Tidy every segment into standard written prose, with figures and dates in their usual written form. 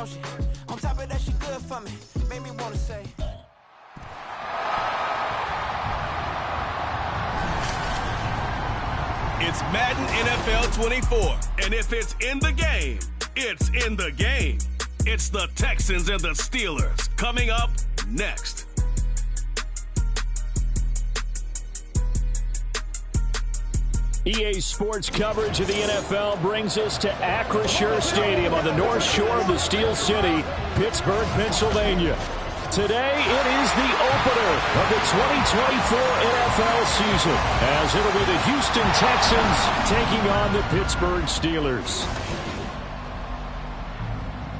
don't she? On top of that, she good for me. Made me want to say. It's Madden NFL 24, and if it's in the game, it's in the game. It's the Texans and the Steelers coming up next. EA Sports coverage of the NFL brings us to Acrisure Stadium on the north shore of the Steel City, Pittsburgh, Pennsylvania. Today, it is the opener of the 2024 NFL season, as it'll be the Houston Texans taking on the Pittsburgh Steelers.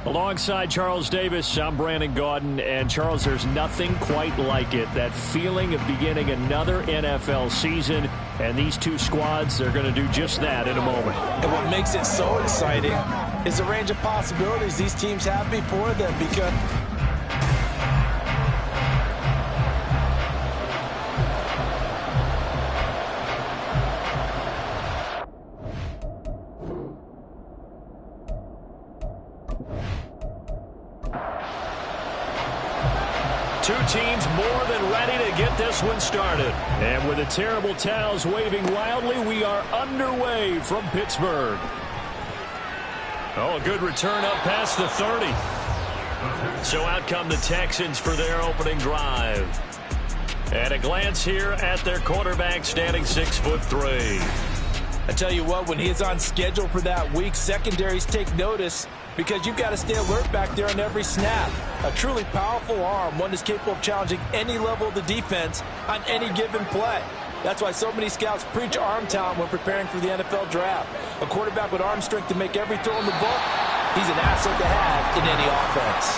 Alongside Charles Davis, I'm Brandon Gaudin, and Charles, there's nothing quite like it. That feeling of beginning another NFL season, and these two squads are going to do just that in a moment. And what makes it so exciting is the range of possibilities these teams have before them, because two teams more than ready to get this one started. And with the terrible towels waving wildly, we are underway from Pittsburgh. Oh, a good return up past the 30. So out come the Texans for their opening drive. And a glance here at their quarterback, standing 6'3". I tell you what, when he's on schedule for that week, secondaries take notice, because you've got to stay alert back there on every snap. A truly powerful arm, one that's capable of challenging any level of the defense on any given play. That's why so many scouts preach arm talent when preparing for the NFL draft. A quarterback with arm strength to make every throw in the book, he's an asset to have in any offense.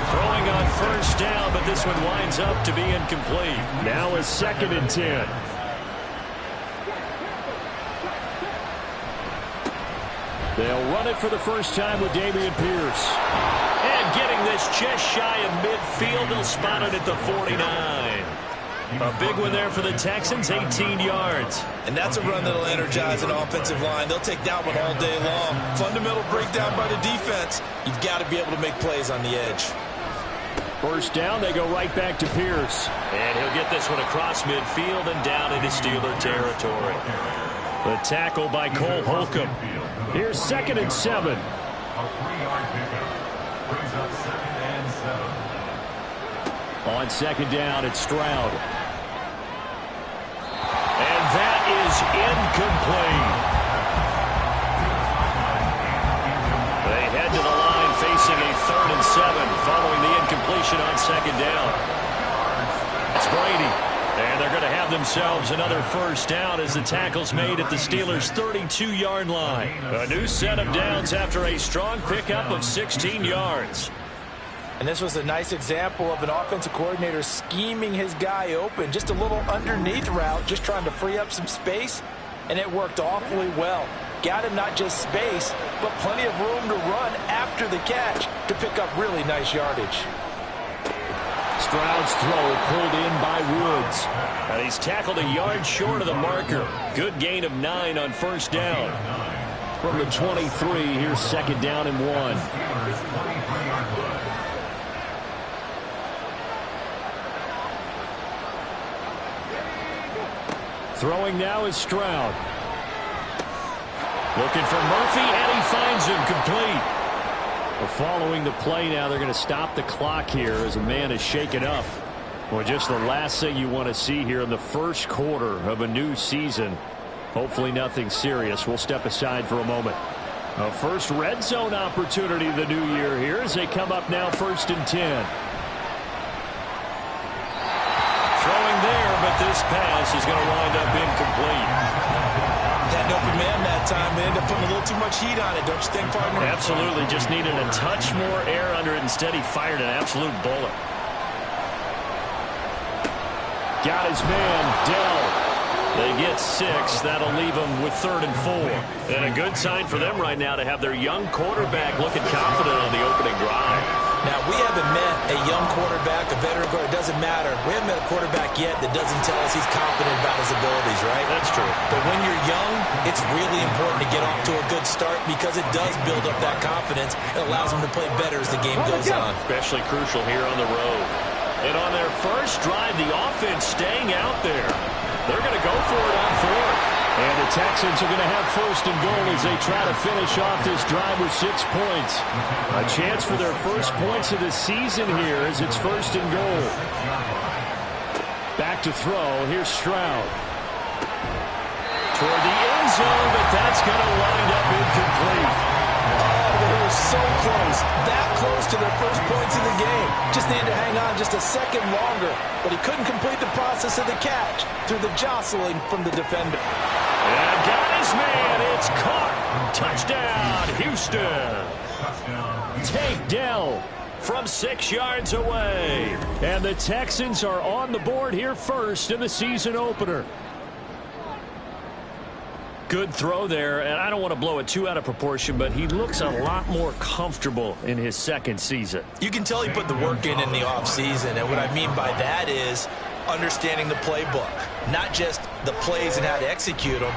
Throwing on first down, but this one winds up to be incomplete. Now a 2nd and 10. They'll run it for the first time with Dameon Pierce. And getting this just shy of midfield, they'll spot it at the 49. A big one there for the Texans, 18 yards. And that's a run that'll energize an offensive line. They'll take that one all day long. Fundamental breakdown by the defense. You've got to be able to make plays on the edge. First down, they go right back to Pierce. And he'll get this one across midfield and down into Steeler territory. The tackle by Cole Holcomb. Here's 2nd and 7. A 3-yard pickup brings up 2nd and 7. On 2nd down, it's Stroud. And that is incomplete. They head to the line facing a 3rd and 7 following the incompletion on 2nd down. It's Brady. And they're going to have themselves another first down as the tackle's made at the Steelers' 32-yard line. A new set of downs after a strong pickup of 16 yards. And this was a nice example of an offensive coordinator scheming his guy open. Just a little underneath route, just trying to free up some space, and it worked awfully well. Got him not just space, but plenty of room to run after the catch to pick up really nice yardage. Stroud's throw pulled in by Woods. And he's tackled a yard short of the marker. Good gain of 9 on first down. From the 23, here's 2nd down and 1. Throwing now is Stroud. Looking for Murphy, and he finds him complete. Following the play now, they're going to stop the clock here as a man is shaken up. Well, just the last thing you want to see here in the first quarter of a new season. Hopefully nothing serious. We'll step aside for a moment. A first red zone opportunity of the new year here as they come up now 1st and 10. Throwing there, but this pass is going to wind up incomplete. Had an open man that time. They ended up putting a little too much heat on it, don't you think, partner? Absolutely. Just needed a touch more air under it. Instead, he fired an absolute bullet. Got his man, Dell. They get 6. That'll leave them with 3rd and 4. And a good sign for them right now to have their young quarterback looking confident on the opening drive. Now, we haven't met a young quarterback, a veteran quarterback, it doesn't matter. We haven't met a quarterback yet that doesn't tell us he's confident about his abilities, right? That's true. But when you're young, it's really important to get off to a good start because it does build up that confidence. It allows them to play better as the game goes on. Especially crucial here on the road. And on their first drive, the offense staying out there. They're going to go for it on fourth. And the Texans are going to have first and goal as they try to finish off this drive with 6 points. A chance for their first points of the season here as it's first and goal. Back to throw. Here's Stroud. Toward the end zone, but that's going to wind up incomplete. They were so close, that close to their first points of the game. Just needed to hang on just a second longer, but he couldn't complete the process of the catch through the jostling from the defender. And got his man. It's caught. Touchdown, Houston. Takedown from 6 yards away. And the Texans are on the board here first in the season opener. Good throw there, and I don't want to blow it too out of proportion, but he looks a lot more comfortable in his second season. You can tell he put the work in the offseason, and what I mean by that is understanding the playbook. Not just the plays and how to execute them,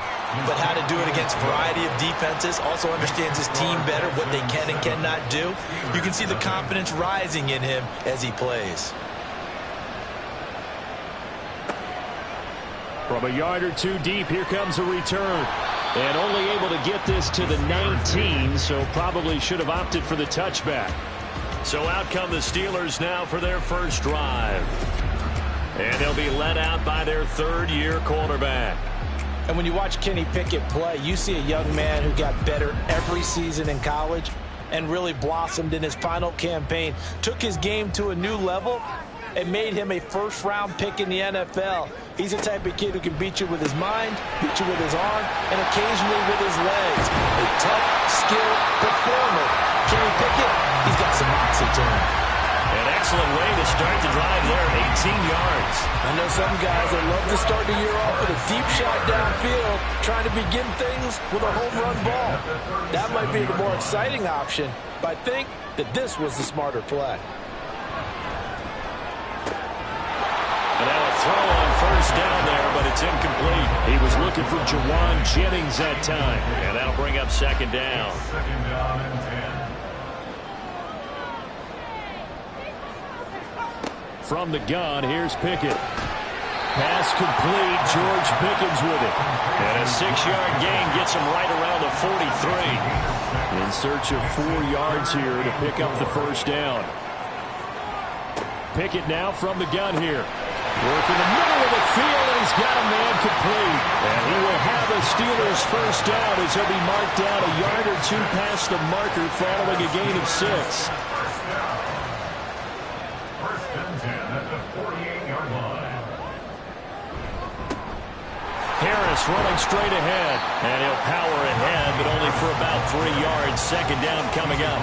but how to do it against a variety of defenses. Also understands his team better, what they can and cannot do. You can see the confidence rising in him as he plays. From a yard or two deep, here comes a return. And only able to get this to the 19, so probably should have opted for the touchback. So out come the Steelers now for their first drive. And they'll be led out by their third-year quarterback. And when you watch Kenny Pickett play, you see a young man who got better every season in college and really blossomed in his final campaign. Took his game to a new level and made him a first-round pick in the NFL. He's the type of kid who can beat you with his mind, beat you with his arm, and occasionally with his legs. A tough, skilled performer. Kenny Pickett, he's got some moxie to him. An excellent way to start the drive there, 18 yards. I know some guys that love to start the year off with a deep shot downfield, trying to begin things with a home run ball. That might be the more exciting option, but I think that this was the smarter play. And now a throw on first down there, but it's incomplete. He was looking for Jawan Jennings that time, and that'll bring up second down. Second down and 10. From the gun, here's Pickett. Pass complete, George Pickens with it. And a 6-yard gain gets him right around the 43. In search of 4 yards here to pick up the first down. Pickett now from the gun here. Work in the middle of the field, and he's got a man complete. And he will have a Steelers first down as he'll be marked down a yard or two past the marker following a gain of 6. First and 10 at the 48-yard line. Harris running straight ahead. And he'll power ahead, but only for about 3 yards. Second down coming up.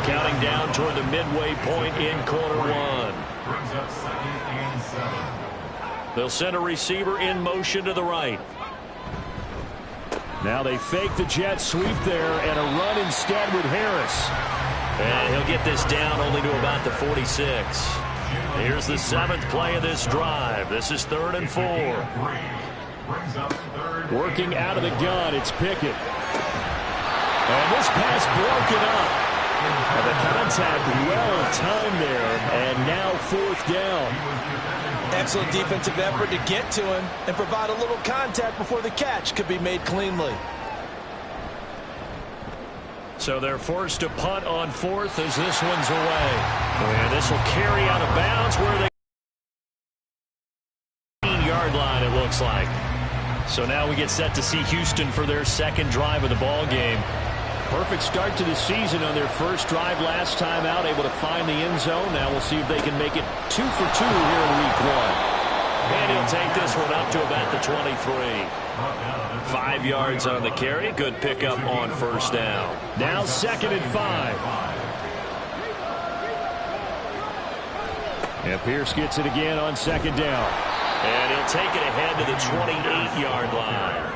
Counting down toward the midway point in quarter one. Brings up second and 7. They'll send a receiver in motion to the right. Now they fake the jet sweep there and a run instead with Harris. And he'll get this down only to about the 46. Here's the 7th play of this drive. This is 3rd and 4. Brings up third. Working out of the gun, it's Pickett. And this pass broken up. And the contact well timed there, and now 4th down. Excellent defensive effort to get to him and provide a little contact before the catch could be made cleanly. So they're forced to punt on 4th as this one's away. And this will carry out of bounds where they 18-yard line, it looks like. So now we get set to see Houston for their second drive of the ball game. Perfect start to the season on their first drive last time out, able to find the end zone. Now we'll see if they can make it 2 for 2 here in week 1. And he'll take this one up to about the 23. 5 yards on the carry. Good pickup on first down. Now 2nd and 5. And Pierce gets it again on 2nd down. And he'll take it ahead to the 28-yard line.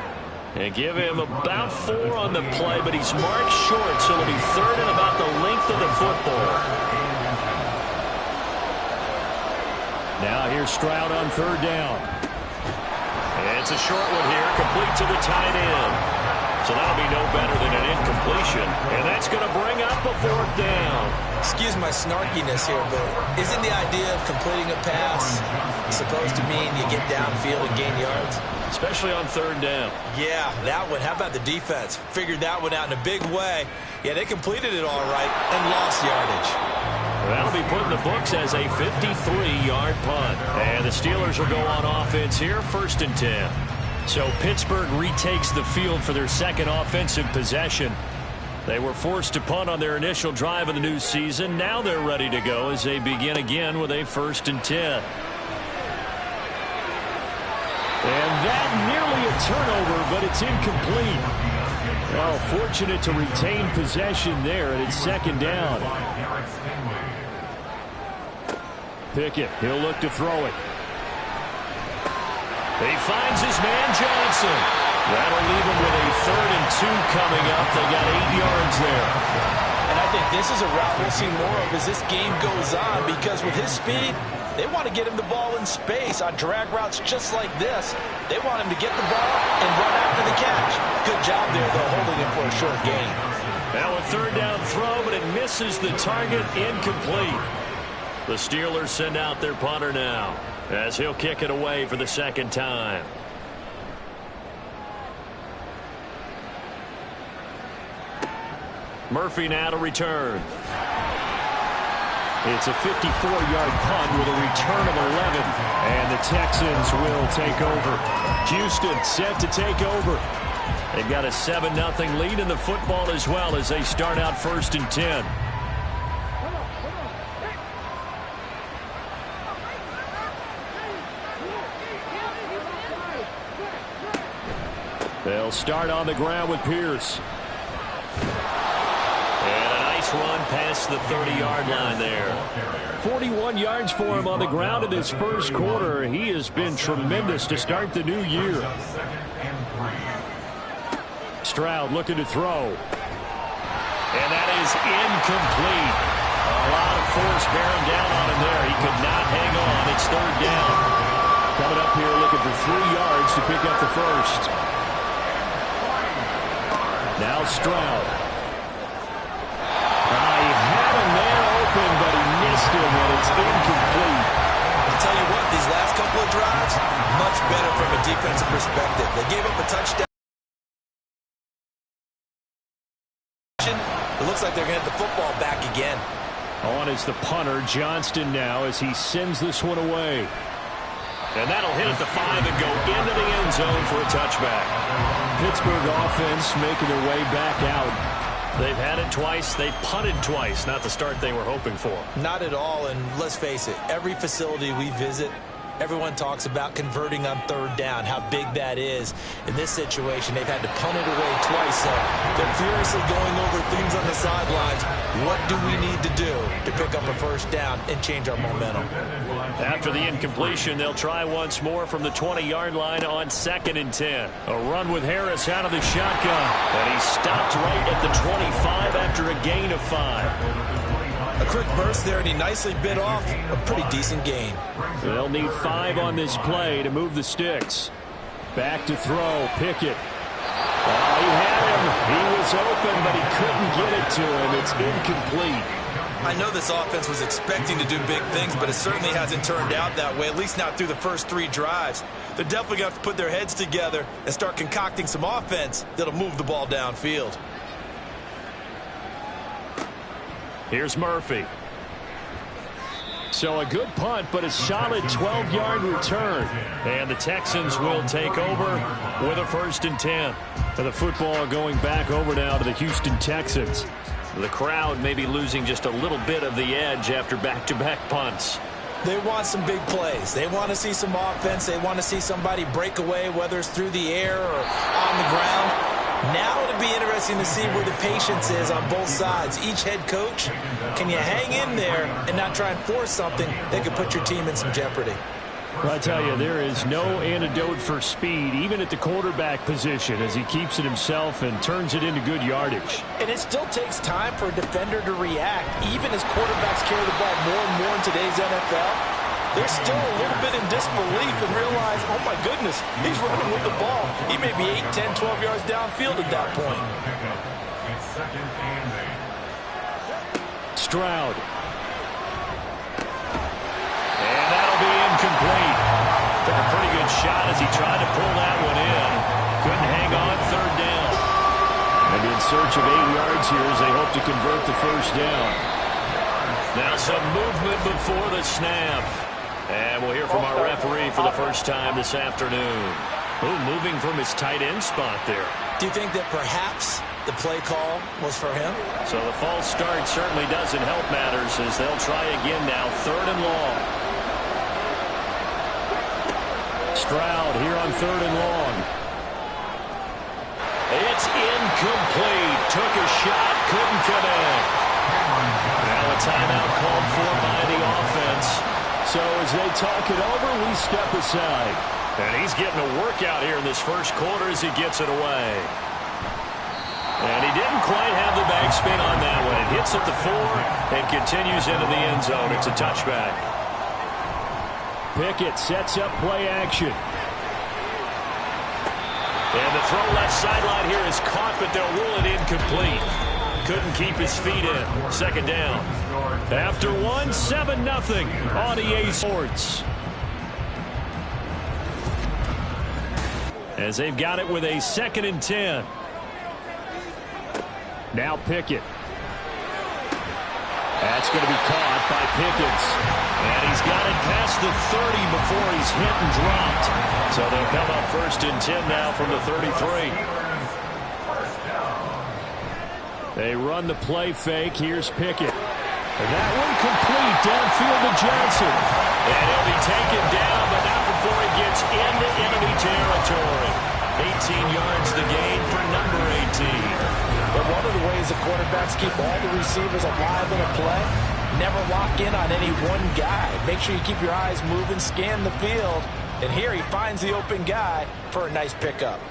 And give him about 4 on the play, but he's marked short, so it'll be 3rd and about the length of the football. Now here's Stroud on 3rd down. It's a short one here, complete to the tight end. So that'll be no better than an incompletion. And that's going to bring up a 4th down. Excuse my snarkiness here, but isn't the idea of completing a pass supposed to mean you get downfield and gain yards? Especially on 3rd down. Yeah, that one. How about the defense? Figured that one out in a big way. Yeah, they completed it all right and lost yardage. That'll be put in the books as a 53-yard punt. And the Steelers will go on offense here, 1st and 10. So Pittsburgh retakes the field for their second offensive possession. They were forced to punt on their initial drive of the new season. Now they're ready to go as they begin again with a 1st and 10. And that nearly a turnover, but it's incomplete. Well, fortunate to retain possession there, and it's 2nd down. Pickett, he'll look to throw it. He finds his man Johnson. That'll leave him with a 3rd and 2 coming up. They got 8 yards there. And I think this is a route we'll see more of as this game goes on, because with his speed, they want to get him the ball in space on drag routes just like this. They want him to get the ball and run after the catch. Good job there, though, holding him for a short gain. Now a 3rd down throw, but it misses the target, incomplete. The Steelers send out their punter now as he'll kick it away for the 2nd time. Murphy now to return. It's a 54-yard punt with a return of 11. And the Texans will take over. Houston set to take over. They've got a 7-0 lead in the football as well as they start out 1st and 10. They'll start on the ground with Pierce. And a nice run past the 30-yard line there. 41 yards for him on the ground in his first quarter. He has been tremendous to start the new year. Stroud looking to throw. And that is incomplete. A lot of force bearing down on him there. He could not hang on. It's 3rd down. Coming up here looking for 3 yards to pick up the 1st. Now Stroud. He had him there open, but he missed him, and it's incomplete. I'll tell you what, these last couple of drives, much better from a defensive perspective. They gave up a touchdown. It looks like they're going to get the football back again. On is the punter, Johnston now, as he sends this one away. And that'll hit at the 5 and go into the end zone for a touchback. Pittsburgh offense making their way back out. They've had it twice. They've punted twice. Not the start they were hoping for. Not at all, and let's face it, every facility we visit, everyone talks about converting on 3rd down, how big that is. In this situation, they've had to punt it away twice, so they're furiously going over things on the sidelines. What do we need to do to pick up a 1st down and change our momentum? After the incompletion, they'll try once more from the 20-yard line on 2nd and 10. A run with Harris out of the shotgun, and he stopped right at the 25 after a gain of 5. A quick burst there, and he nicely bit off a pretty decent gain. They'll need 5 on this play to move the sticks. Back to throw, Pickett. He had him. He was open, but he couldn't get it to him. It's incomplete. I know this offense was expecting to do big things, but it certainly hasn't turned out that way, at least not through the first 3 drives. They're definitely going to have to put their heads together and start concocting some offense that'll move the ball downfield. Here's Murphy. So a good punt, but a solid 12-yard return. And the Texans will take over with a 1st and 10. And the football going back over now to the Houston Texans. The crowd may be losing just a little bit of the edge after back-to-back punts. They want some big plays. They want to see some offense. They want to see somebody break away, whether it's through the air or on the ground. Now it'll be interesting to see where the patience is on both sides. Each head coach, can you hang in there and not try and force something that could put your team in some jeopardy? Well, I tell you, there is no antidote for speed, even at the quarterback position, as he keeps it himself and turns it into good yardage. And it still takes time for a defender to react. Even as quarterbacks carry the ball more and more in today's NFL, they're still a little bit in disbelief and realize, oh my goodness, he's running with the ball. He may be 8, 10, 12 yards downfield at that point. Stroud. And that'll be incomplete. Took a pretty good shot as he tried to pull that one in. Couldn't hang on, third down. Maybe in search of 8 yards here as they hope to convert the first down. Now some movement before the snap. And we'll hear from our referee for the first time this afternoon. Ooh, moving from his tight end spot there. Do you think that perhaps the play call was for him? So the false start certainly doesn't help matters as they'll try again now, third and long. Stroud here on third and long. It's incomplete. Took a shot, couldn't connect. Now a timeout called for by the offense. So as they talk it over, we step aside. And he's getting a workout here in this first quarter as he gets it away. And he didn't quite have the backspin on that one. It hits at the 4 and continues into the end zone. It's a touchback. Pickett sets up play action. And the throw left sideline here is caught, but they'll rule it incomplete. Couldn't keep his feet in. Second down. After one, 7-0 on EA Sports. As they've got it with a 2nd and 10. Now Pickett. That's going to be caught by Pickens. And he's got it past the 30 before he's hit and dropped. So they'll come up 1st and 10 now from the 33. They run the play fake. Here's Pickett. And that one complete downfield to Johnson. And he'll be taken down, but not before he gets into enemy territory. 18 yards the gain for number 18. But one of the ways the quarterbacks keep all the receivers alive in a play, never lock in on any one guy. Make sure you keep your eyes moving, scan the field. And here he finds the open guy for a nice pickup.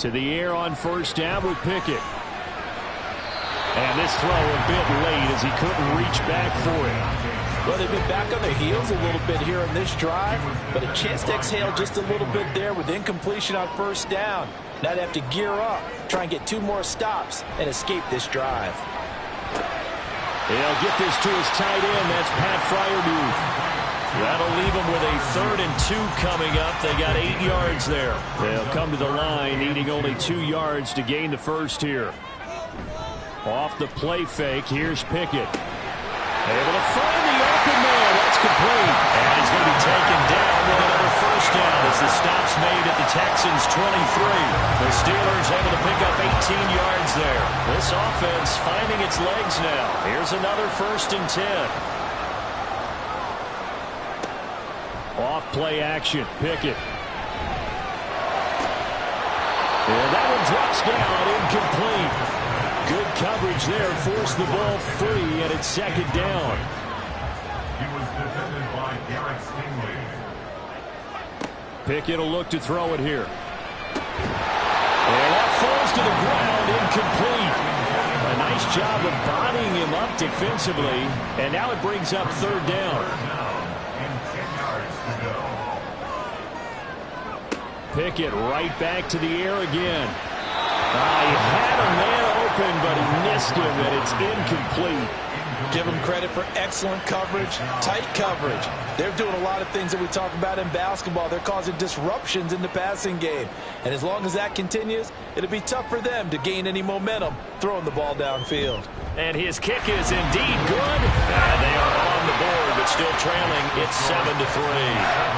To the air on first down with Pickett. And this throw a bit late as he couldn't reach back for it. Well, they've been back on their heels a little bit here on this drive, but a chance to exhale just a little bit there with incompletion on first down. Now they have to gear up, try and get 2 more stops, and escape this drive. They'll get this to his tight end. That's Pat Fryermuth. That'll leave them with a 3rd and 2 coming up. They got 8 yards there. They'll come to the line, needing only 2 yards to gain the first here. Off the play fake, here's Pickett. Able to find the open man. That's complete. And he's going to be taken down with another first down as the stop's made at the Texans' 23. The Steelers able to pick up 18 yards there. This offense finding its legs now. Here's another 1st and 10. Off play action, Pickett. And that one drops down, incomplete. Good coverage there, forced the ball free, and it's 2nd down. He was defended by Garrett Stingley. Pickett will look to throw it here. And that falls to the ground, incomplete. A nice job of bodying him up defensively, and now it brings up 3rd down. Pickett right back to the air again. He had a man open, but he missed him, and it's incomplete. Give them credit for excellent coverage, tight coverage. They're doing a lot of things that we talk about in basketball. They're causing disruptions in the passing game. And as long as that continues, it'll be tough for them to gain any momentum throwing the ball downfield. And his kick is indeed good. And they are on the board, but still trailing. It's 7-3.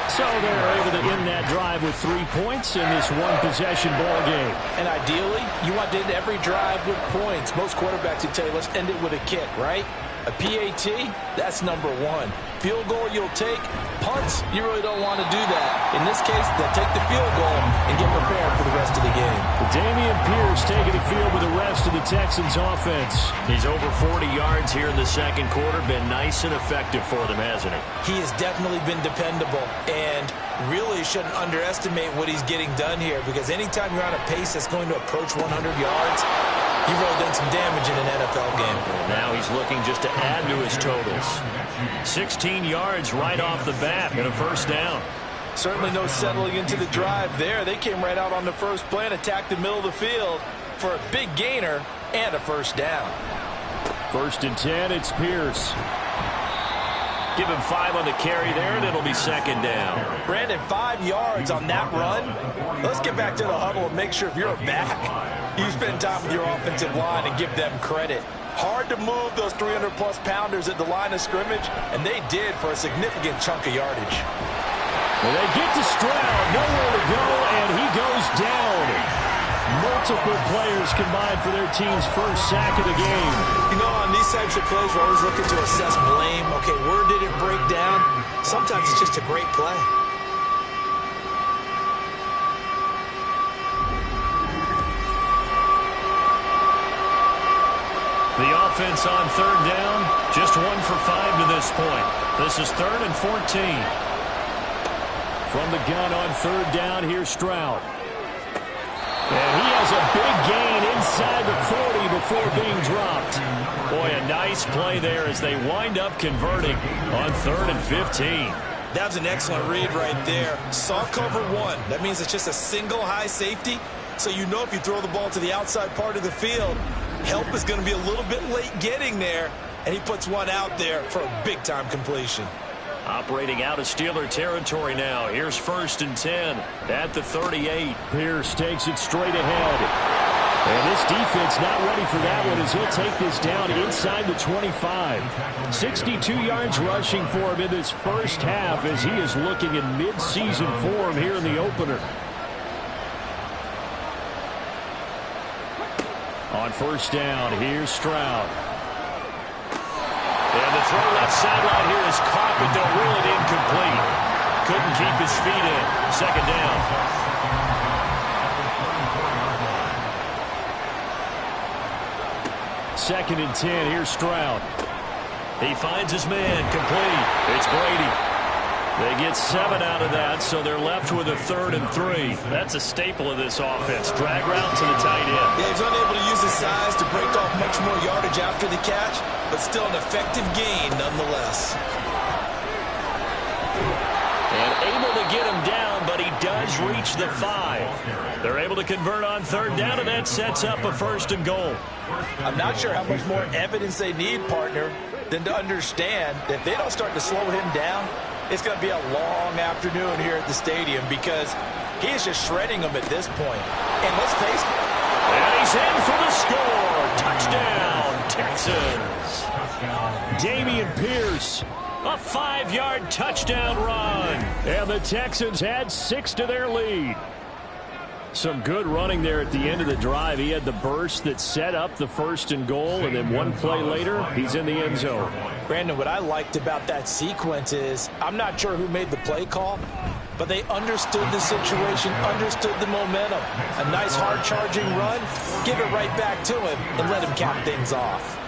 So they're able to end that drive with 3 points in this one-possession ball game. And ideally, you want to end every drive with points. Most quarterbacks would tell you, let's end it with a kick, right? A PAT, that's number one. Field goal you'll take. Punts, you really don't want to do that. In this case, they'll take the field goal and get prepared for the rest of the game. Dameon Pierce taking the field with the rest of the Texans offense. He's over 40 yards here in the second quarter. Been nice and effective for them, hasn't he? He has definitely been dependable, and really shouldn't underestimate what he's getting done here, because anytime you're on a pace that's going to approach 100 yards, you've really done some damage in an NFL game. Now he's looking just to add to his totals. 16 yards right off the bat and a first down. Certainly no settling into the drive there. They came right out on the first play and attacked the middle of the field for a big gainer and a first down. 1st and 10, it's Pierce. Give him 5 on the carry there, and it'll be second down. Brandon, 5 yards on that run. Let's get back to the huddle and make sure if you're a back, you spend time with your offensive line and give them credit. Hard to move those 300-plus pounders at the line of scrimmage, and they did for a significant chunk of yardage. Well, they get to Stroud, nowhere to go, and he goes down. Multiple players combined for their team's first sack of the game. You know, on these types of plays, we're always looking to assess blame. Okay, where did it break down? Sometimes it's just a great play. The offense on 3rd down, just 1 for 5 to this point. This is 3rd and 14. From the gun on 3rd down, here's Stroud. And he has a big gain inside the 40 before being dropped. Boy, a nice play there as they wind up converting on 3rd and 15. That was an excellent read right there. Saw cover 1. That means it's just a single high safety. So you know if you throw the ball to the outside part of the field, help is going to be a little bit late getting there. And he puts one out there for a big-time completion. Operating out of Steeler territory now. Here's 1st and 10 at the 38. Pierce takes it straight ahead. And this defense not ready for that one as he'll take this down inside the 25. 62 yards rushing for him in this first half as he is looking in mid-season form here in the opener. On 1st down, here's Stroud. And the throw left sideline here is caught, but they'll rule it incomplete. Couldn't keep his feet in. 2nd down. 2nd and 10. Here's Stroud. He finds his man. Complete. It's Brady. They get 7 out of that, so they're left with a 3rd and 3. That's a staple of this offense. Drag route to the tight end. Yeah, he's unable to use his size to break off much more yardage after the catch, but still an effective gain nonetheless. And able to get him down, but he does reach the 5. They're able to convert on 3rd down, and that sets up a 1st and goal. I'm not sure how much more evidence they need, partner, than to understand that if they don't start to slow him down, it's going to be a long afternoon here at the stadium because he is just shredding them at this point. And let's face it. And he's in for the score. Touchdown, Texans. Dameon Pierce, a 5-yard touchdown run. And the Texans had 6 to their lead. Some good running there at the end of the drive. He had the burst that set up the 1st and goal, and then one play later, he's in the end zone. Brandon, what I liked about that sequence is I'm not sure who made the play call, but they understood the situation, understood the momentum. A nice hard-charging run, give it right back to him, and let him cap things off.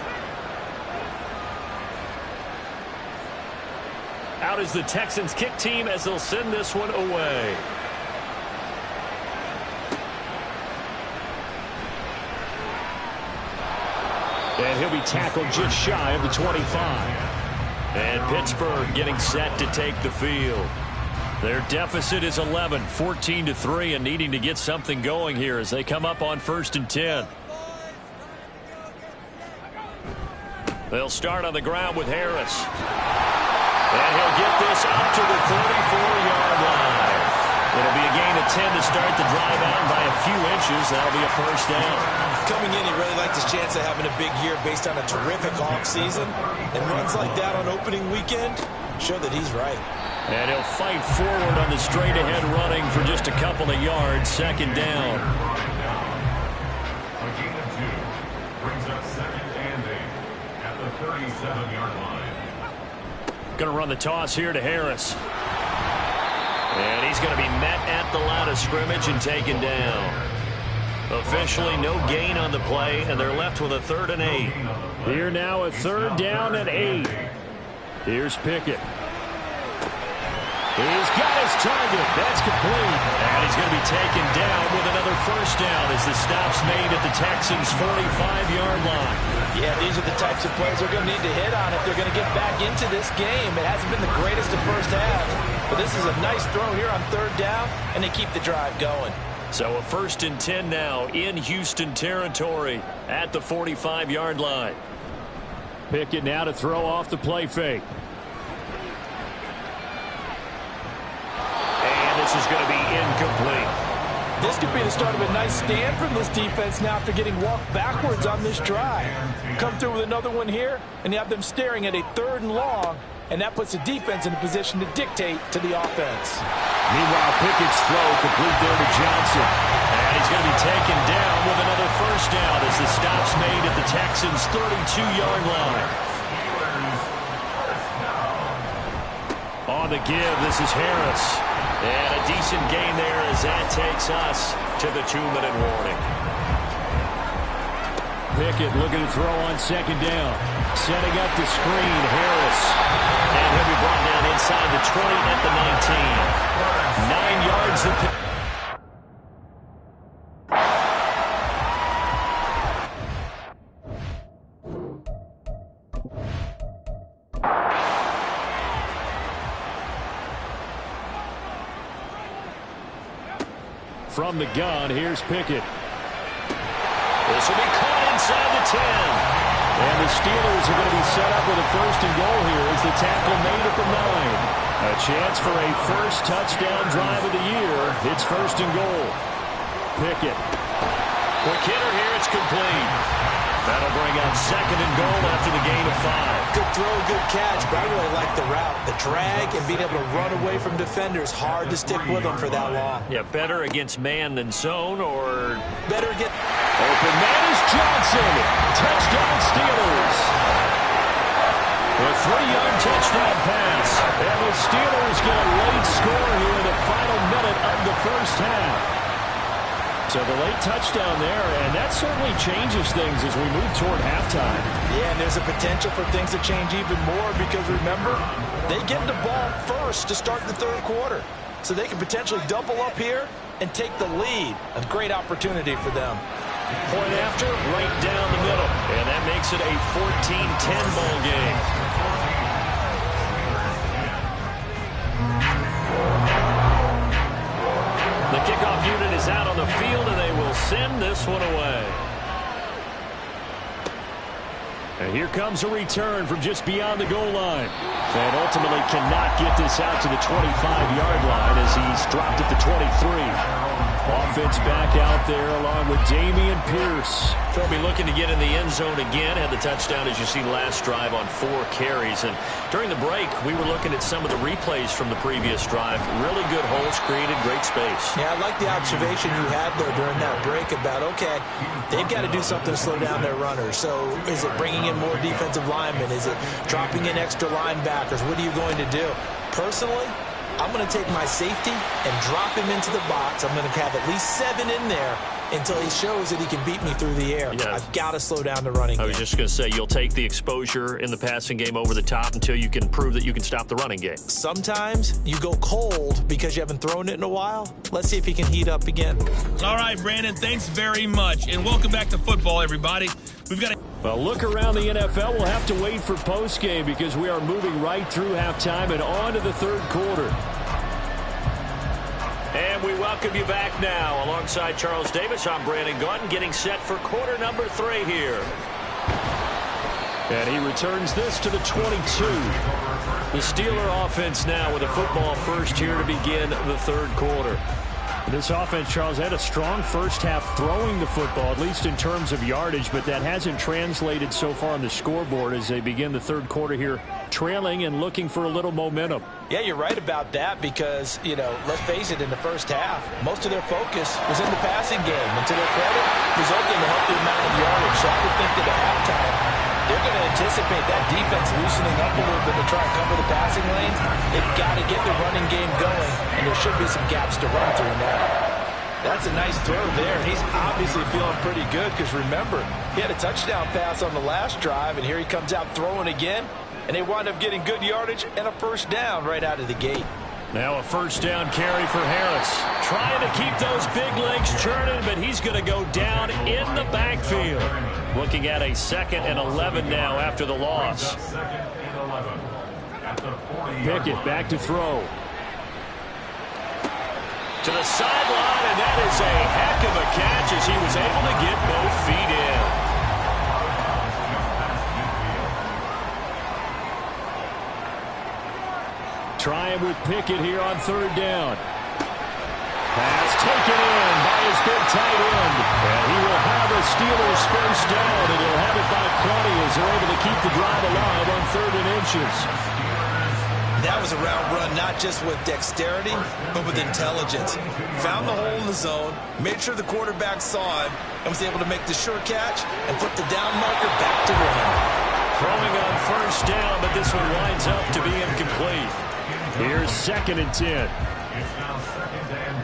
Out is the Texans kick team as they'll send this one away. And he'll be tackled just shy of the 25. And Pittsburgh getting set to take the field. Their deficit is 11, 14-3, and needing to get something going here as they come up on 1st and 10. They'll start on the ground with Harris. And he'll get this up to the 34-yard line. It'll be a gain of 10 to start the drive out by a few inches. That'll be a 1st down. Coming in, he really liked his chance of having a big year based on a terrific offseason. And runs like that on opening weekend show that he's right. And he'll fight forward on the straight-ahead running for just a couple of yards. 2nd down. A gain of 2 brings up 2nd and 8 at the 37-yard line. Going to run the toss here to Harris. And he's going to be met at the line of scrimmage and taken down. Officially no gain on the play, and they're left with a 3rd and 8. Here now a 3rd down and 8. Here's Pickett. He's got his target. That's complete. And he's going to be taken down with another 1st down as the stop's made at the Texans' 45-yard line. Yeah, these are the types of plays they're going to need to hit on if they're going to get back into this game. It hasn't been the greatest of first half, but this is a nice throw here on 3rd down, and they keep the drive going. So a 1st and 10 now in Houston territory at the 45-yard line. Pickett now to throw off the play fake. And this is going to be incomplete. This could be the start of a nice stand from this defense now after getting walked backwards on this drive. Come through with another one here, and you have them staring at a 3rd and long, and that puts the defense in a position to dictate to the offense. Meanwhile, Pickett's throw complete there to Johnson. And he's going to be taken down with another 1st down as the stop's made at the Texans' 32-yard line. On the give, this is Harris. And a decent gain there as that takes us to the 2-minute warning. Pickett looking to throw on 2nd down. Setting up the screen, Harris. And he'll be brought down inside the 20 at the 19. 9 yards to pick. From the gun, here's Pickett. This will be caught inside the 10. And the Steelers are going to be set up with a 1st and goal here as the tackle made at the 9. A chance for a 1st touchdown drive of the year. It's 1st and goal. Pickett. Quick hitter here. It's complete. That'll bring out 2nd and goal after the gain of 5. Good throw, good catch, but I really like the route. The drag and being able to run away from defenders. Hard to stick with them for that long. Yeah, better against man than zone, or better get... Open man is Johnson. Touchdown Steelers. A 3-yard touchdown pass. And the Steelers get a late score here in the final minute of the 1st half. So the late touchdown there, and that certainly changes things as we move toward halftime. Yeah, and there's a potential for things to change even more because, remember, they get the ball first to start the 3rd quarter. So they can potentially double up here and take the lead. A great opportunity for them. Point after, right down the middle. And that makes it a 14-10 ball game. The kickoff unit is out on the field, and they will send this one away. And here comes a return from just beyond the goal line. And ultimately cannot get this out to the 25-yard line as he's dropped at the 23. Offense back out there along with Dameon Pierce. They'll be looking to get in the end zone again. Had the touchdown, as you see, last drive on 4 carries. And during the break, we were looking at some of the replays from the previous drive. Really good holes created, great space. Yeah, I like the observation you had there during that break about, okay, they've got to do something to slow down their runners. So is it bringing in more defensive linemen? Is it dropping in extra linebackers? What are you going to do? Personally, I'm going to take my safety and drop him into the box. I'm going to have at least 7 in there until he shows that he can beat me through the air. Yeah. I've got to slow down the running game. I was just going to say, you'll take the exposure in the passing game over the top until you can prove that you can stop the running game. Sometimes you go cold because you haven't thrown it in a while. Let's see if he can heat up again. All right, Brandon, thanks very much. And welcome back to football, everybody. We've got Well, look around the NFL. We'll have to wait for postgame because we are moving right through halftime and on to the 3rd quarter. And we welcome you back now. Alongside Charles Davis, I'm Brandon Gaudin, getting set for quarter number 3 here. And he returns this to the 22. The Steeler offense now with a football first here to begin the 3rd quarter. This offense, Charles, had a strong first half throwing the football, at least in terms of yardage, but that hasn't translated so far on the scoreboard as they begin the 3rd quarter here, trailing and looking for a little momentum. Yeah, you're right about that because, you know, let's face it, in the first half, most of their focus was in the passing game. And to their credit, it was okay to help the amount of yardage. So I would think that at halftime, They're going to anticipate that defense loosening up a little bit to try and cover the passing lanes. They've got to get the running game going, and there should be some gaps to run through now. That's a nice throw there. He's obviously feeling pretty good because, remember, he had a touchdown pass on the last drive, and here he comes out throwing again, and they wind up getting good yardage and a first down right out of the gate. Now a first down carry for Harris. Trying to keep those big legs churning, but he's going to go down in the backfield. Looking at a 2nd and 11 now after the loss. Pickett back to throw. To the sideline, and that is a heck of a catch as he was able to get both feet in. Trying with Pickett here on 3rd down. Pass taken in by his big tight end. And he will have a Steelers first down, and he'll have it by 20 as they're able to keep the drive alive on 3rd and inches. That was a route run not just with dexterity, but with intelligence. Found the hole in the zone, made sure the quarterback saw him, and was able to make the sure catch and flip the down marker back to run. Throwing on first down, but this one winds up to be incomplete. Here's 2nd and 10. It's now 2nd and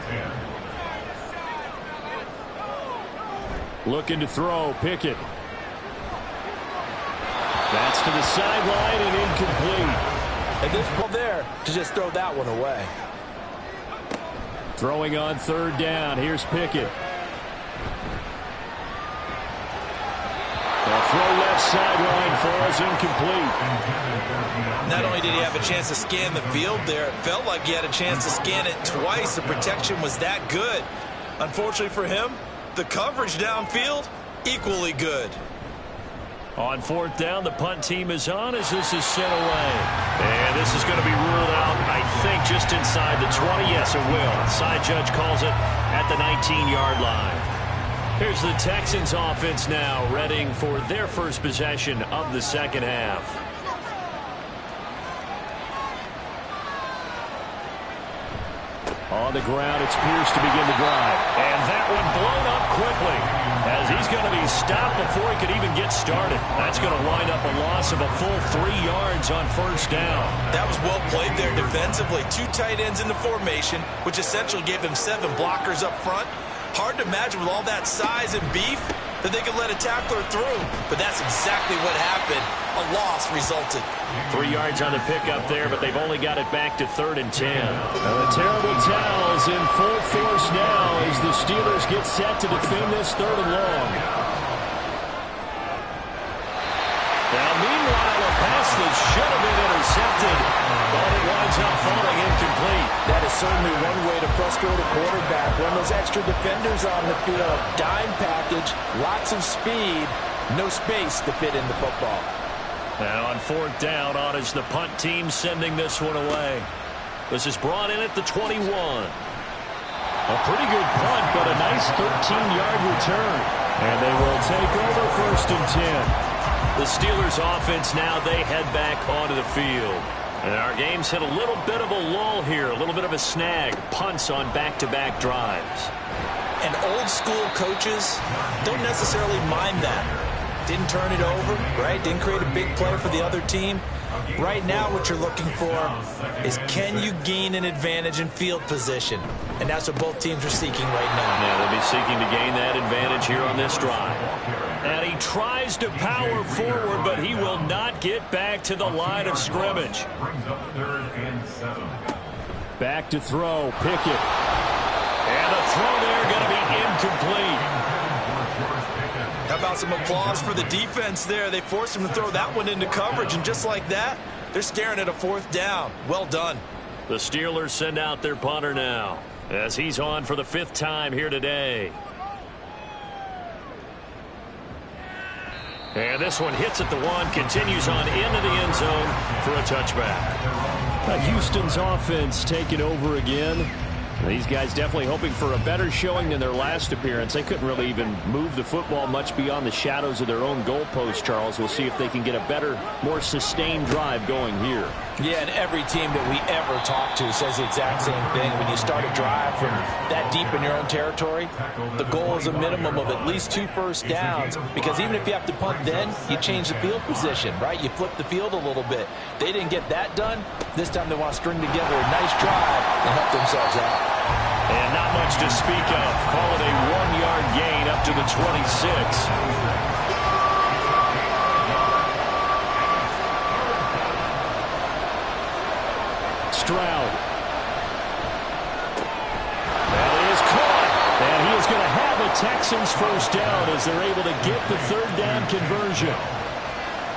10. Looking to throw, Pickett. That's to the sideline and incomplete. And this ball there to just throw that one away. Throwing on 3rd down. Here's Pickett. The throw left sideline falls incomplete. Not only did he have a chance to scan the field there, it felt like he had a chance to scan it twice. The protection was that good. Unfortunately for him, the coverage downfield, equally good. On 4th down, the punt team is on as this is sent away. And this is going to be ruled out, I think, just inside the 20. Yes, it will. Side judge calls it at the 19-yard line. Here's the Texans offense now, readying for their first possession of the 2nd half. On the ground, it's Pierce to begin the drive. And that one blown up quickly as he's going to be stopped before he could even get started. That's going to wind up a loss of a full 3 yards on first down. That was well played there defensively. 2 tight ends in the formation, which essentially gave them 7 blockers up front. Hard to imagine with all that size and beef that they could let a tackler through. But that's exactly what happened. A loss resulted. 3 yards on the pickup there, but they've only got it back to 3rd and 10. The terrible towels in full force now as the Steelers get set to defend this 3rd and long. Now, meanwhile, a pass that should have been intercepted, but it winds up falling incomplete. That is certainly one way to frustrate a quarterback. When those extra defenders on the field, dime package, lots of speed, no space to fit in the football. Now on 4th down, on is the punt team sending this one away. This is brought in at the 21. A pretty good punt, but a nice 13-yard return. And they will take over 1st and 10. The Steelers offense now, they head back onto the field. And our game's hit a little bit of a lull here, a little bit of a snag. Punts on back-to-back drives. And old school coaches don't necessarily mind that. Didn't turn it over, right? Didn't create a big play for the other team. Right now what you're looking for is, can you gain an advantage in field position? And that's what both teams are seeking right now. Yeah, they'll be seeking to gain that advantage here on this drive. And he tries to power forward, but he will not get back to the line of scrimmage. Back to throw, Pickett. And the throw there going to be incomplete. How about some applause for the defense there? They forced him to throw that one into coverage, and just like that, they're staring at a 4th down. Well done. The Steelers send out their punter now as he's on for the 5th time here today. And this one hits at the 1, continues on into the end zone for a touchback. Houston's offense taking over again. These guys definitely hoping for a better showing than their last appearance. They couldn't really even move the football much beyond the shadows of their own goalpost, Charles. We'll see if they can get a better, more sustained drive going here. Yeah, and every team that we ever talk to says the exact same thing. When you start a drive from that deep in your own territory, the goal is a minimum of at least 2 first downs, because even if you have to punt then, you change the field position, right? You flip the field a little bit. They didn't get that done. This time they want to string together a nice drive and help themselves out. And not much to speak of. Call it a 1-yard gain up to the 26. Stroud. That is caught. And he is going to have a Texans first down as they're able to get the 3rd down conversion.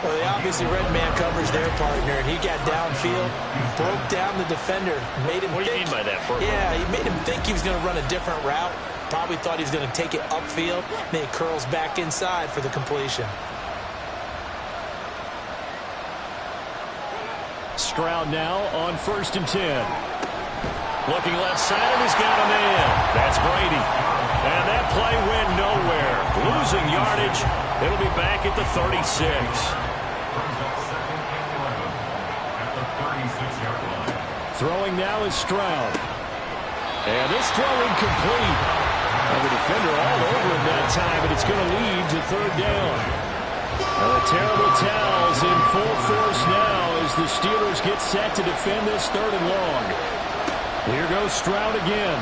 Well, they obviously read man coverage their partner, and he got downfield, broke down the defender, made him What do you mean by that, Burke? Yeah, he made him think he was going to run a different route. Probably thought he was going to take it upfield. Then he curls back inside for the completion. Stroud now on 1st and 10. Looking left side, and he's got a man. That's Brady. And that play went nowhere. Losing yardage. It'll be back at the 36. Throwing now is Stroud. And this throw incomplete. And the defender all over him that time, and it's going to lead to 3rd down. And the terrible towels in full force now as the Steelers get set to defend this 3rd and long. Here goes Stroud again.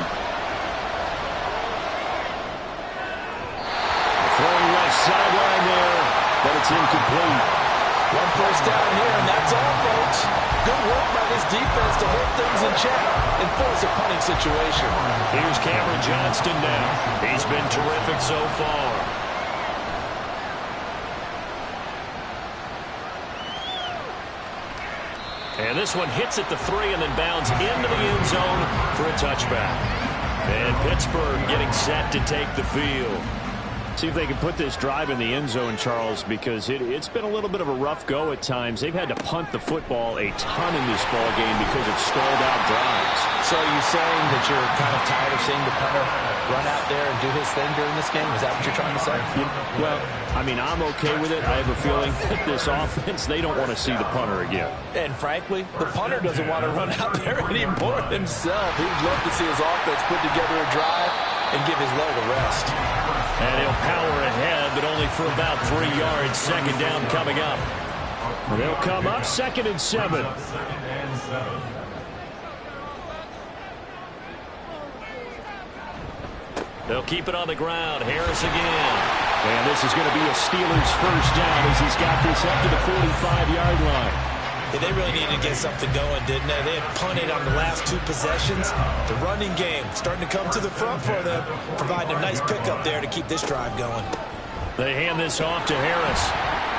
Throwing left sideline there, but it's incomplete. 1 first down here, and that's all, folks. Good work by this defense to hold things in check and force a punting situation. Here's Cameron Johnston now. He's been terrific so far. And this one hits at the 3 and then bounds into the end zone for a touchback. And Pittsburgh getting set to take the field. See if they can put this drive in the end zone, Charles, because it's been a little bit of a rough go at times. They've had to punt the football a ton in this ball game because of stalled out drives. So are you saying that you're kind of tired of seeing the punter run out there and do his thing during this game? Is that what you're trying to say? Well, I mean, I'm okay with it. I have a feeling that this offense, they don't want to see the punter again. And frankly, the punter doesn't want to run out there anymore himself. He'd love to see his offense put together a drive and give his leg a rest. And he'll power ahead, but only for about 3 yards. 2nd down coming up. They'll come up 2nd and 7. They'll keep it on the ground. Harris again. And this is going to be a Steelers first down as he's got this up to the 45-yard line. Yeah, they really needed to get something going, didn't they? They had punted on the last 2 possessions. The running game starting to come to the front for them, providing a nice pickup there to keep this drive going. They hand this off to Harris,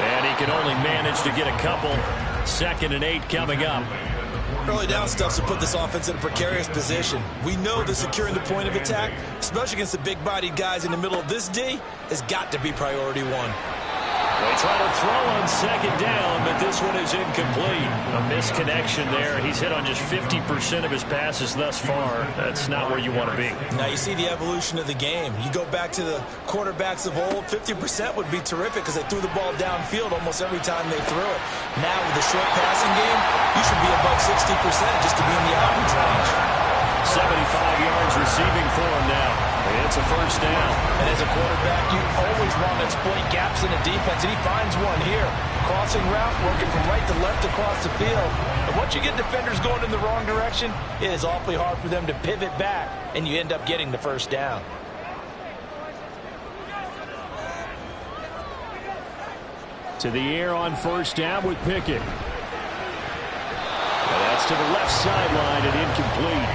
and he can only manage to get a couple. 2nd and 8 coming up. Early down stuff's to put this offense in a precarious position. We know that securing the point of attack, especially against the big-bodied guys in the middle of this D, has got to be priority 1. They try to throw on 2nd down, but this one is incomplete. A misconnection there. He's hit on just 50% of his passes thus far. That's not where you want to be. Now you see the evolution of the game. You go back to the quarterbacks of old, 50% would be terrific because they threw the ball downfield almost every time they threw it. Now with the short passing game, you should be above 60% just to be in the average range. 75 yards receiving for him now. It's a first down. And as a quarterback, you always want to exploit gaps in the defense, and he finds one here. Crossing route, working from right to left across the field. And once you get defenders going in the wrong direction, it is awfully hard for them to pivot back, and you end up getting the first down. To the air on first down with Pickett. And that's to the left sideline and incomplete.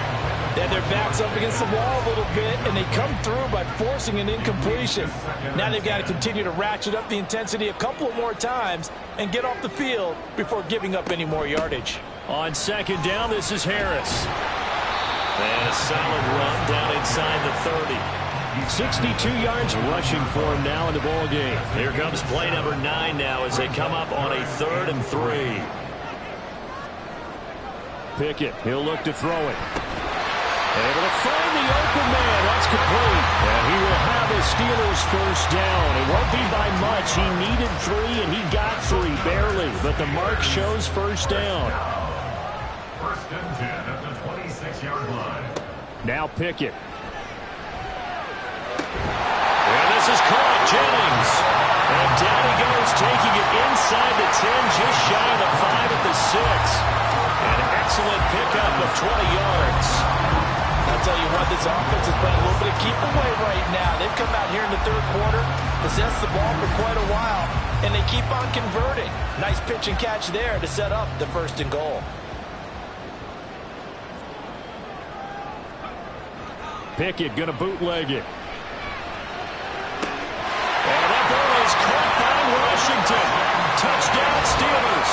Then their backs up against the wall a little bit, and they come through by forcing an incompletion. Now they've got to continue to ratchet up the intensity a couple of more times and get off the field before giving up any more yardage. On 2nd down, this is Harris. And a solid run down inside the 30. 62 yards rushing for him now in the ball game. Here comes play number 9 now as they come up on a 3rd and 3. Pickett, he'll look to throw it. Able to find the open man. That's complete. And he will have his Steelers first down. It won't be by much. He needed 3, and he got 3, barely. But the mark shows first down. First and 10 at the 26-yard line. Now Pickett. And this is caught. Jennings. And down he goes, taking it inside the 10, just shy of the 5 at the 6. An excellent pickup of 20 yards. I'll tell you what, this offense is playing a little bit of keep away right now. They've come out here in the third quarter, possessed the ball for quite a while, and they keep on converting. Nice pitch and catch there to set up the first and goal. Pickett going to bootleg it. And that ball is caught by Washington. Touchdown Steelers.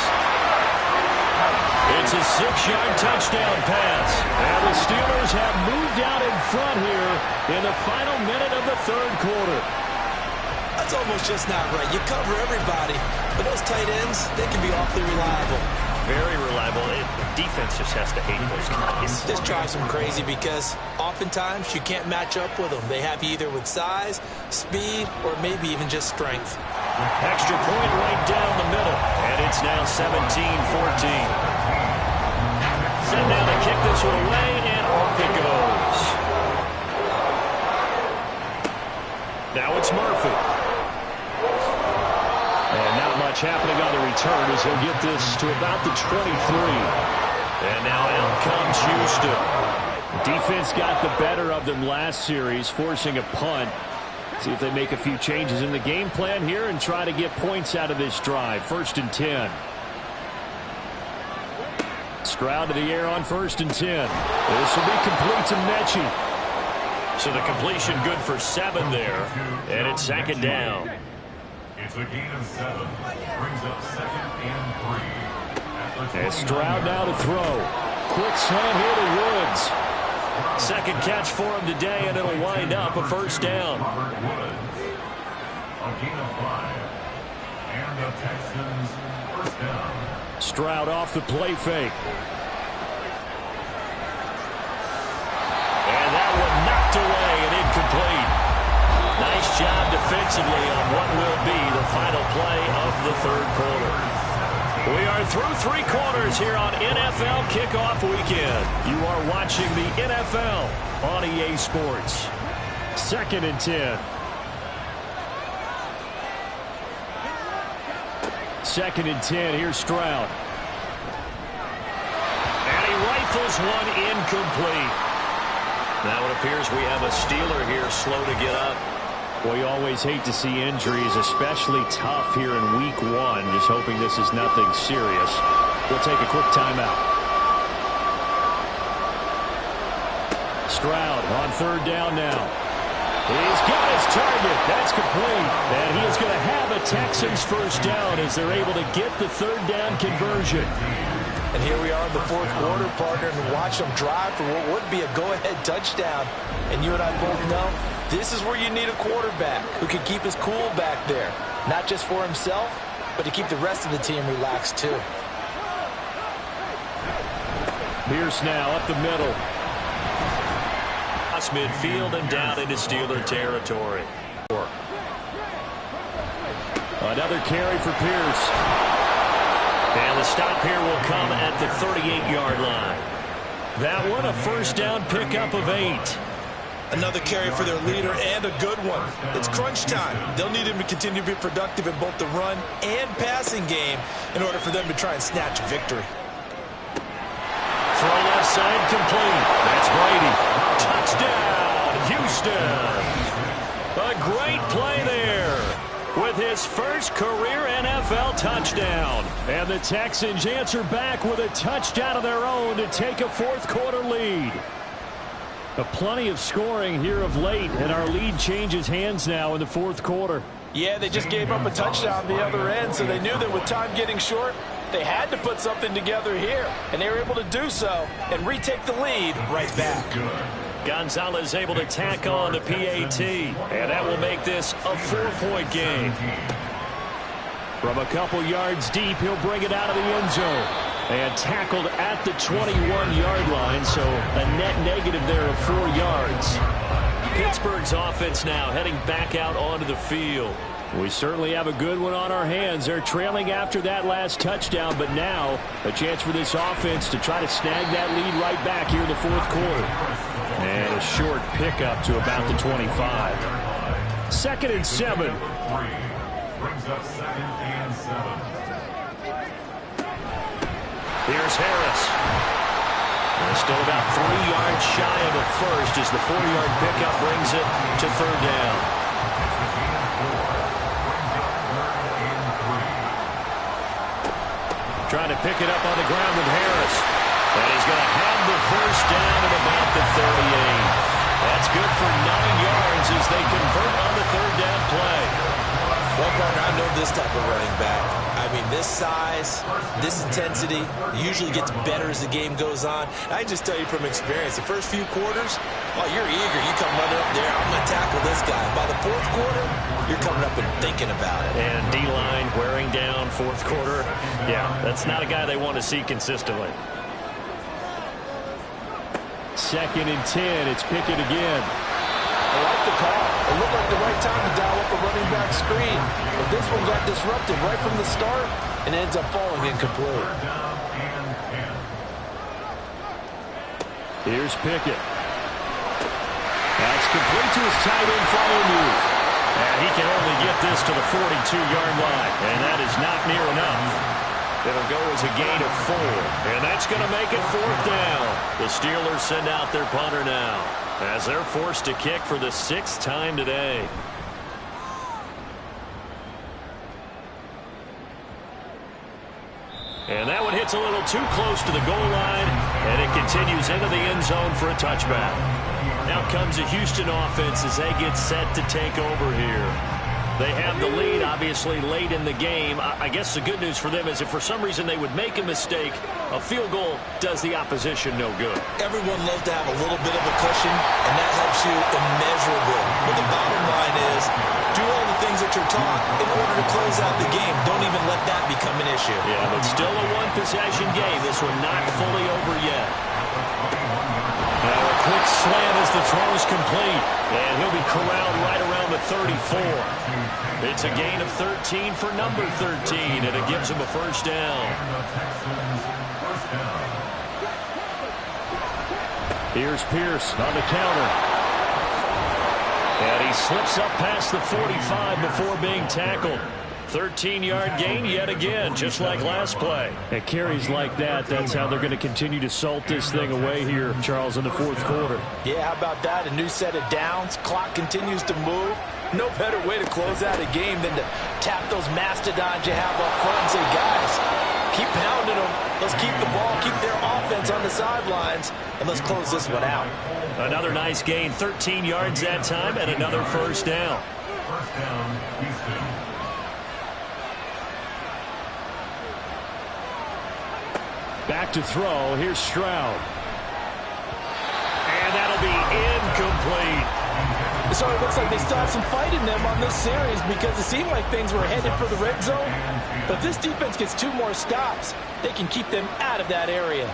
It's a 6-yard touchdown pass. And the Steelers have moved out in front here in the final minute of the third quarter. That's almost just not right. You cover everybody, but those tight ends, they can be awfully reliable. Very reliable. Defense just has to hate those guys. This drives them crazy because oftentimes you can't match up with them. They have you either with size, speed, or maybe even just strength. Extra point right down the middle. And it's now 17-14. Set down to kick this one away, and off it goes. Now it's Murphy. And not much happening on the return as he'll get this to about the 23. And now out comes Houston. Defense got the better of them last series, forcing a punt. See if they make a few changes in the game plan here and try to get points out of this drive. First and 10. Stroud to the air on first and 10. This will be complete to Mechie. So the completion good for 7 there. And it's second down. It's a gain of 7. Brings up second and 3. And Stroud now to throw. Quick slant here to Woods. Second catch for him today, and it'll wind up a first down. A gain of 5. And the Texans first down. Stroud off the play fake. And that one knocked away and incomplete. Nice job defensively on what will be the final play of the third quarter. We are through 3 quarters here on NFL Kickoff Weekend. You are watching the NFL on EA Sports. Second and 10. Second and 10. Here's Stroud. And he rifles one incomplete. Now it appears we have a Steeler here slow to get up. Well, you always hate to see injuries, especially tough here in week 1. Just hoping this is nothing serious. We'll take a quick timeout. Stroud on third down now. He's got his target. That's complete. And he is going to have a Texans first down as they're able to get the third down conversion. And here we are in the fourth quarter, partner, and watch them drive for what would be a go-ahead touchdown. And you and I both know this is where you need a quarterback who can keep his cool back there. Not just for himself, but to keep the rest of the team relaxed too. Pierce now up the middle. Across midfield and down into Steeler territory. Another carry for Pierce. And the stop here will come at the 38-yard line. That one a first down pickup of 8. Another carry for their leader and a good one. It's crunch time. They'll need him to continue to be productive in both the run and passing game in order for them to try and snatch a victory. Throw left side complete. That's Brady. Touchdown, Houston. A great play there with his first career NFL touchdown. And the Texans answer back with a touchdown of their own to take a fourth quarter lead. Plenty of scoring here of late, and our lead changes hands now in the fourth quarter. Yeah, they just gave up a touchdown the other end, so they knew that with time getting short, they had to put something together here, and they were able to do so and retake the lead right back. Gonzalez able to tack on the PAT, and that will make this a 4-point game. From a couple yards deep, he'll bring it out of the end zone. And tackled at the 21-yard line, so a net negative there of 4 yards. Pittsburgh's offense now heading back out onto the field. We certainly have a good one on our hands. They're trailing after that last touchdown, but now a chance for this offense to try to snag that lead right back here in the fourth quarter. And a short pickup to about the 25. 2nd and 7. Brings up 2nd and 7. Here's Harris. They're still about 3 yards shy of a first as the 4-yard pickup brings it to 3rd down. Trying to pick it up on the ground with Harris. And he's going to have the first down at about the 38. That's good for 9 yards as they convert on the 3rd down play. Well, partner, I know this type of running back. I mean, this size, this intensity usually gets better as the game goes on. I just tell you from experience, the first few quarters, oh, you're eager. You come running up there, I'm going to tackle this guy. By the 4th quarter, you're coming up and thinking about it. And D-line wearing down 4th quarter. Yeah, that's not a guy they want to see consistently. 2nd and 10. It's Pickett again. I like the call. It looked like the right time to dial up a running back screen. But this one got disrupted right from the start and ends up falling incomplete. Here's Pickett. That's complete to his tight end follow move. And he can only get this to the 42-yard line. And that is not near enough. It'll go as a gain of 4. And that's going to make it 4th down. The Steelers send out their punter now, as they're forced to kick for the 6th time today. And that one hits a little too close to the goal line, and it continues into the end zone for a touchback. Now comes the Houston offense as they get set to take over here. They have the lead, obviously, late in the game. I guess the good news for them is if for some reason they would make a mistake, a field goal does the opposition no good. Everyone loves to have a little bit of a cushion, and that helps you immeasurably. But the bottom line is, do all the things that you're taught in order to close out the game. Don't even let that become an issue. Yeah, but still a one-possession game. This one not fully over yet. Now a quick slant as the throw is complete. And he'll be corralled right around the 34. It's a gain of 13 for number 13, and it gives him a first down. Here's Pierce on the counter. And he slips up past the 45 before being tackled. 13-yard gain yet again, just like last play. At carries like that, that's how they're going to continue to salt this thing away here, Charles, in the fourth quarter. Yeah, how about that? A new set of downs. Clock continues to move. No better way to close out a game than to tap those mastodons you have up front and say, guys, keep pounding them. Let's keep the ball, keep their offense on the sidelines, and let's close this one out. Another nice gain, 13 yards that time, and another first down. First down, Houston. Back to throw. Here's Stroud. And that'll be incomplete. So it looks like they still have some fight in them on this series because it seemed like things were headed for the red zone. But this defense gets 2 more stops. They can keep them out of that area.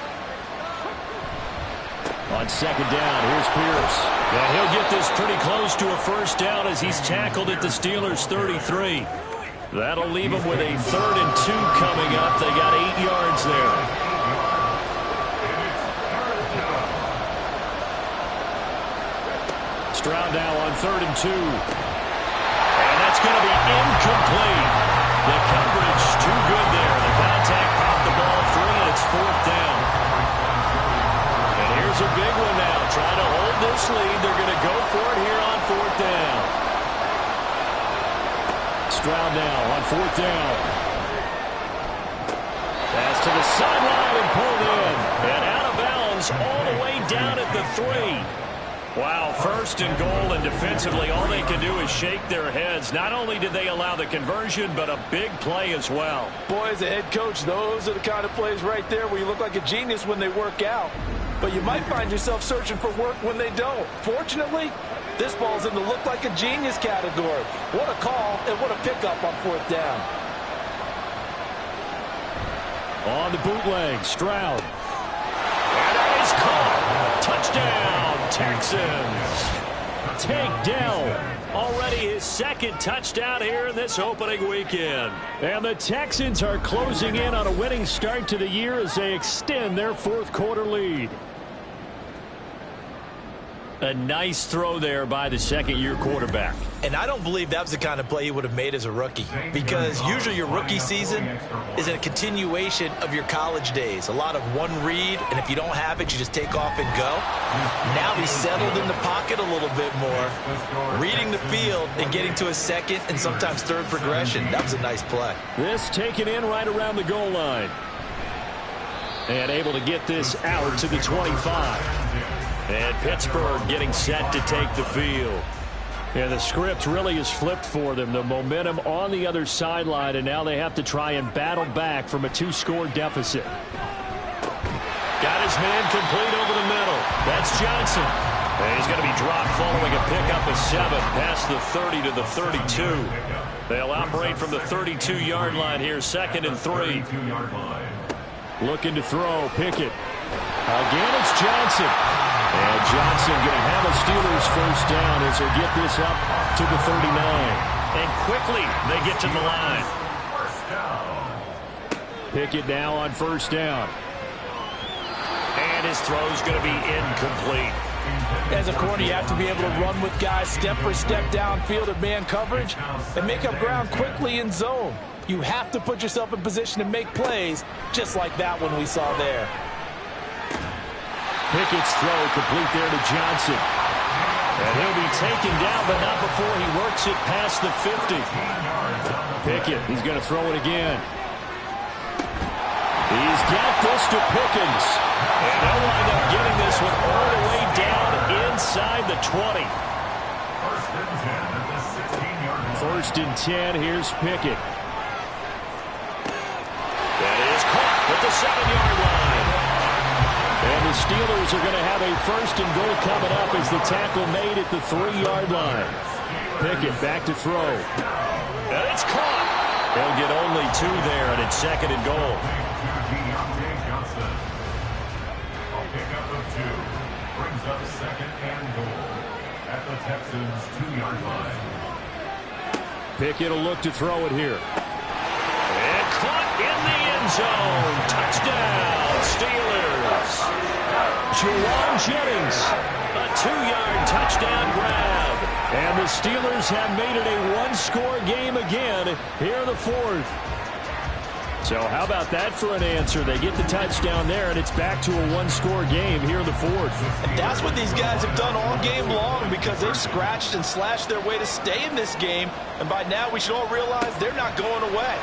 On second down, here's Pierce. And he'll get this pretty close to a first down as he's tackled at the Steelers' 33. That'll leave them with a 3rd and 2 coming up. They got 8 yards there. Stroud now on 3rd and 2. And that's going to be incomplete. The coverage too good there. The contact popped the ball free, and it's 4th down. And here's a big one now. Trying to hold this lead. They're going to go for it here on 4th down. Stroud now on 4th down. Pass to the sideline and pulled in. And out of bounds all the way down at the 3. Wow, 1st and goal, and defensively all they can do is shake their heads. Not only did they allow the conversion, but a big play as well. Boy, as a head coach, those are the kind of plays right there where you look like a genius when they work out. But you might find yourself searching for work when they don't. Fortunately, this falls in the look like a genius category. What a call and what a pickup on 4th down. On the bootleg, Stroud. And that is caught. Touchdown, Texans. Tank Dell. Already his second touchdown here in this opening weekend. And the Texans are closing in on a winning start to the year as they extend their fourth quarter lead. A nice throw there by the second-year quarterback. And I don't believe that was the kind of play he would have made as a rookie, because usually your rookie season is a continuation of your college days. A lot of one read, and if you don't have it, you just take off and go. Now he's settled in the pocket a little bit more, reading the field and getting to a second and sometimes third progression. That was a nice play. This taken in right around the goal line. And able to get this out to the 25. And Pittsburgh getting set to take the field. And the script really is flipped for them. The momentum on the other sideline, and now they have to try and battle back from a 2-score deficit. Got his man complete over the middle. That's Johnson. And he's going to be dropped following a pickup of 7 past the 30 to the 32. They'll operate from the 32-yard line here, 2nd and 3. Looking to throw, Pickett. Again, it's Johnson. And Johnson going to have a Steelers first down as they get this up to the 39. And quickly they get to the line. Pickett now on first down. And his throw's going to be incomplete. As a corner, you have to be able to run with guys step for step downfield at man coverage and make up ground quickly in zone. You have to put yourself in position to make plays, just like that one we saw there. Pickett's throw complete there to Johnson. And he'll be taken down, but not before he works it past the 50. Pickett, he's going to throw it again. He's got this to Pickens. And they'll wind up getting this one all the way down inside the 20. First and 10, here's Pickett. That is caught at the 7-yard line. And the Steelers are going to have a first and goal coming up as the tackle made at the 3-yard line. Pickett back to throw. And it's caught. They'll get only 2 there, and it's 2nd and goal. A pickup of 2 brings up 2nd and goal at the Texans' 2-yard line. Pickett will look to throw it here. And caught in the end zone. Touchdown, Steelers. Juwan Jennings, A 2-yard touchdown grab. and the Steelers have made it a 1-score game again here in the 4th. So how about that for an answer? They get the touchdown there, and it's back to a 1-score game here in the 4th. And that's what these guys have done all game long, because they've scratched and slashed their way to stay in this game. And by now, we should all realize they're not going away.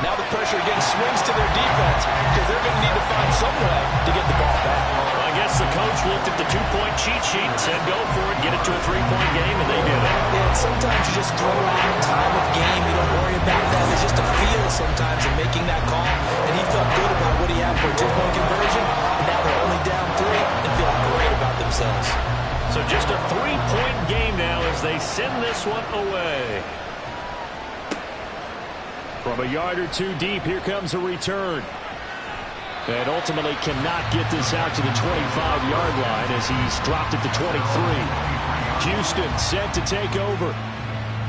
Now the pressure again swings to their defense, because they're going to need to find some way to get the ball back. Well, I guess the coach looked at the 2-point cheat sheet and said, go for it, get it to a 3-point game, and they did it. And sometimes you just throw out time of game. You don't worry about that. There's just a feel sometimes in making that call. And he felt good about what he had for a 2-point conversion. And now they're only down 3 and feeling great about themselves. So just a 3-point game now as they send this one away. From a yard or 2 deep, here comes a return. And ultimately cannot get this out to the 25-yard line as he's dropped at the 23. Houston set to take over.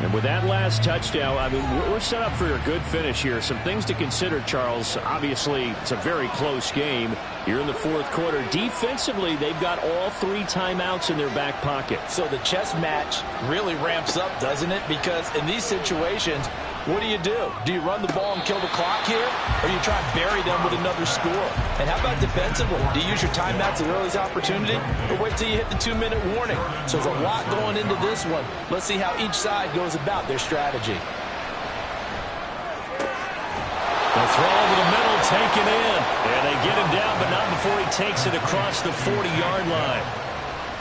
And with that last touchdown, I mean, we're set up for a good finish here. Some things to consider, Charles. Obviously, it's a very close game here in the 4th quarter. Defensively, they've got all 3 timeouts in their back pocket. So the chess match really ramps up, doesn't it? Because in these situations, what do? Do you run the ball and kill the clock here? Or you try and bury them with another score? And how about defensively? Do you use your timeouts at earliest opportunity? Or wait till you hit the 2-minute warning? So there's a lot going into this one. Let's see how each side goes about their strategy. The throw over the middle, taken in. And they get him down, but not before he takes it across the 40-yard line.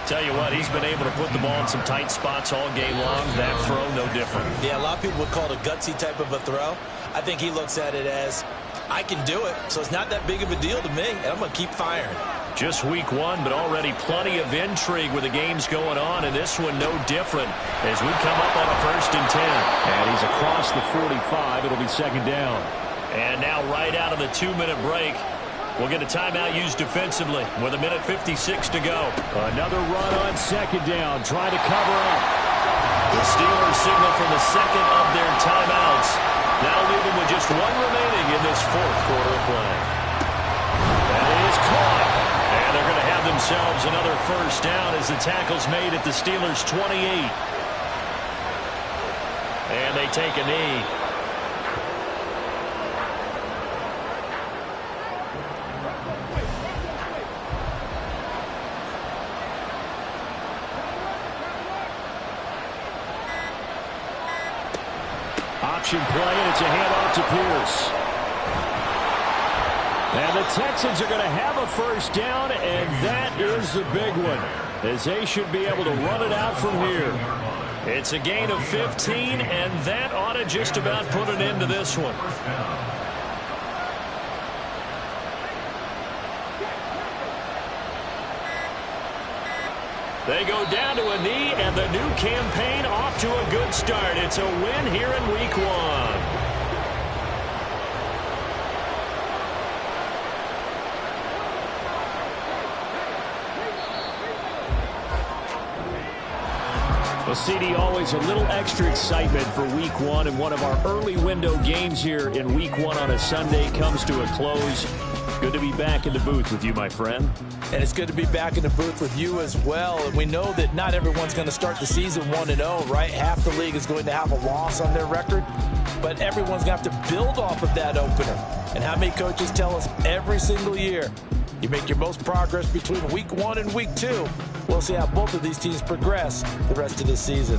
Tell you what, he's been able to put the ball in some tight spots all game long. That throw, no different. Yeah, a lot of people would call it a gutsy type of a throw. I think he looks at it as, I can do it, so it's not that big of a deal to me, and I'm going to keep firing. Just week 1, but already plenty of intrigue with the games going on, and this one no different as we come up on a 1st and 10. And he's across the 45. It'll be 2nd down. And now right out of the 2-minute break, we'll get a timeout used defensively with 1:56 to go. Another run on second down, trying to cover up. The Steelers signal for the second of their timeouts. That'll leave them with just one remaining in this fourth quarter of play. That is caught. And they're going to have themselves another first down as the tackle's made at the Steelers' 28. And they take a knee. Option play, and it's a handoff to Pierce. And the Texans are going to have a first down, and that is the big one, as they should be able to run it out from here. It's a gain of 15, and that ought to just about put an end to this one. They go down to a knee, and the new campaign off to a good start. It's a win here in Week 1. Well, CD, always a little extra excitement for Week 1, and one of our early window games here in Week 1 on a Sunday comes to a close. Good to be back in the booth with you, my friend. And it's good to be back in the booth with you as well. And we know that not everyone's going to start the season 1-0, right? Half the league is going to have a loss on their record. But everyone's going to have to build off of that opener. And how many coaches tell us every single year, you make your most progress between Week 1 and Week 2. We'll see how both of these teams progress the rest of this season.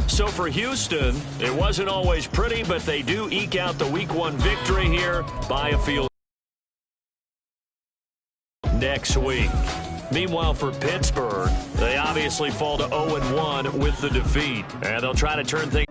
So for Houston, it wasn't always pretty, but they do eke out the Week 1 victory here by a field next week. Meanwhile, for Pittsburgh, they obviously fall to 0-1 with the defeat, and they'll try to turn things